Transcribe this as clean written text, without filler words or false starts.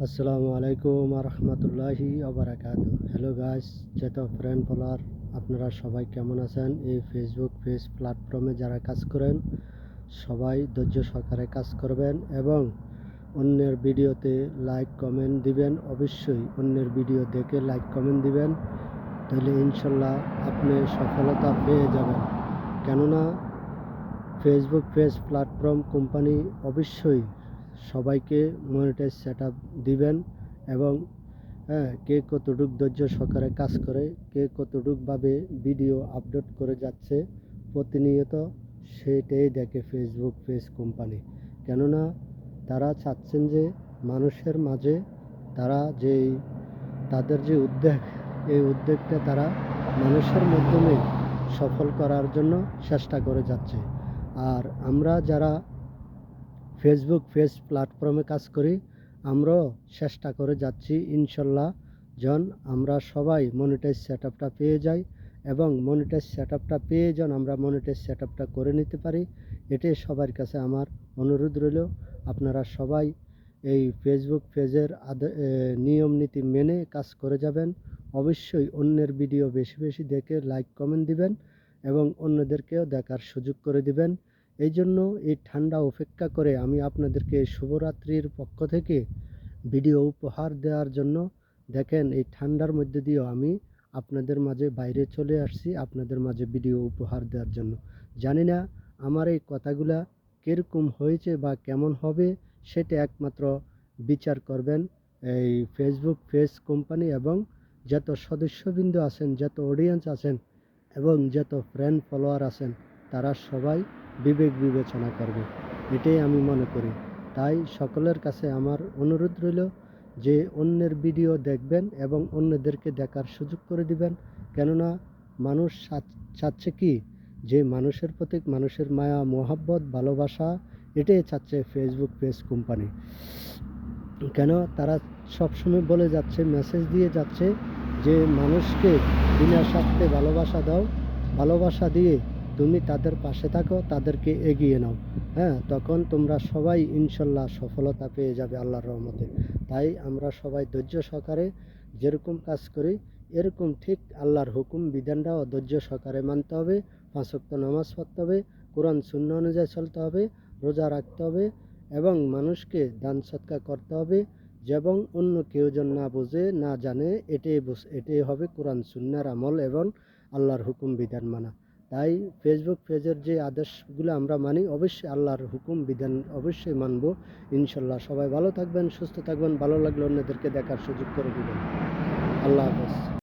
আসসালামু আলাইকুম রহমতুল্লাহি ওবারাকাতু। হ্যালো গাইস, যত ফ্রেন্ড ফলোয়ার আপনারা সবাই কেমন আছেন? এই ফেসবুক পেজ প্ল্যাটফর্মে যারা কাজ করেন সবাই ধৈর্য সহকারে কাজ করবেন এবং অন্যের ভিডিওতে লাইক কমেন্ট দিবেন। অবশ্যই অন্যের ভিডিও দেখে লাইক কমেন্ট দিবেন, তাহলে ইনশাল্লাহ আপনি সফলতা পেয়ে যাবেন। কেননা ফেসবুক পেজ প্ল্যাটফর্ম কোম্পানি অবশ্যই সবাইকে মনিটাইজ সেট আপ দিবেন এবং কে কতটুক ধৈর্য সহকারে কাজ করে, কে কতটুকভাবে ভিডিও আপলোড করে যাচ্ছে প্রতিনিয়ত, সেটাই দেখে ফেসবুক পেজ কোম্পানি। কেননা তারা চাচ্ছেন যে মানুষের মাঝে তাদের যে উদ্যোগ, এই উদ্যোগটা তারা মানুষের মাধ্যমে সফল করার জন্য চেষ্টা করে যাচ্ছে। আর আমরা যারা ফেসবুক পেজ প্ল্যাটফর্মে কাজ করি, আমরাও চেষ্টা করে যাচ্ছি ইনশাল্লাহ যেন আমরা সবাই মনিটাইজ সেট আপটা পেয়ে যাই এবং মনিটাইজ সেট আপটা পেয়ে যেন আমরা মনিটাইজ সেট আপটা করে নিতে পারি। এটাই সবার কাছে আমার অনুরোধ রইল। আপনারা সবাই এই ফেসবুক পেজের নিয়ম নীতি মেনে কাজ করে যাবেন। অবশ্যই অন্যের ভিডিও বেশি বেশি দেখে লাইক কমেন্ট দিবেন এবং অন্যদেরকেও দেখার সুযোগ করে দিবেন। এই জন্য এই ঠান্ডা উপেক্ষা করে আমি আপনাদেরকে শুভরাত্রির পক্ষ থেকে ভিডিও উপহার দেওয়ার জন্য, দেখেন এই ঠান্ডার মধ্যে দিয়েও আমি আপনাদের মাঝে বাইরে চলে আসছি আপনাদের মাঝে ভিডিও উপহার দেওয়ার জন্য। জানি না আমার এই কথাগুলা কীরকম হয়েছে বা কেমন হবে, সেটা একমাত্র বিচার করবেন এই ফেসবুক পেজ কোম্পানি এবং যত সদস্যবৃন্দ আছেন, যত অডিয়েন্স আছেন এবং যত ফ্রেন্ড ফলোয়ার আছেন, তারা সবাই বিবেক বিবেচনা করবে, এটাই আমি মনে করি। তাই সকলের কাছে আমার অনুরোধ রইল যে অন্যের ভিডিও দেখবেন এবং অন্যদেরকে দেখার সুযোগ করে দিবেন। কেননা মানুষ চাচ্ছে কি, যে মানুষের প্রতি মানুষের মায়া মোহাব্বত ভালোবাসা, এটাই চাচ্ছে ফেসবুক পেজ কোম্পানি। কেন তারা সবসময় বলে যাচ্ছে, মেসেজ দিয়ে যাচ্ছে যে মানুষকে বিনা স্বার্থে ভালোবাসা দাও, ভালোবাসা দিয়ে তুমি তাদের পাশে থাকো, তাদেরকে এগিয়ে নাও। তখন তোমরা সবাই ইনশাল্লাহ সফলতা পেয়ে যাবে আল্লাহর রহমতে। তাই আমরা সবাই ধৈর্য সহকারে যেরকম কাজ করি এরকম ঠিক আল্লাহর হুকুম বিধানটাও ধৈর্য সহকারে মানতে হবে। 5 ওয়াক্ত নামাজ পড়তে হবে, কোরআন সুন্নাহ অনুযায়ী চলতে হবে, রোজা রাখতে হবে এবং মানুষকে দান সৎকা করতে হবে। যেমন অন্য কেউ যেন না বোঝে না জানে, এটাই হবে কোরআন সুন্নাহর আমল এবং আল্লাহর হুকুম বিধান মানা। তাই ফেসবুক পেজের যে আদেশগুলো আমরা মানি, অবশ্যই আল্লাহর হুকুম বিধান অবশ্যই মানব ইনশাল্লাহ। সবাই ভালো থাকবেন, সুস্থ থাকবেন, ভালো লাগলে অন্যদেরকে দেখার সুযোগ করে দিবেন। আল্লাহ হাফেজ।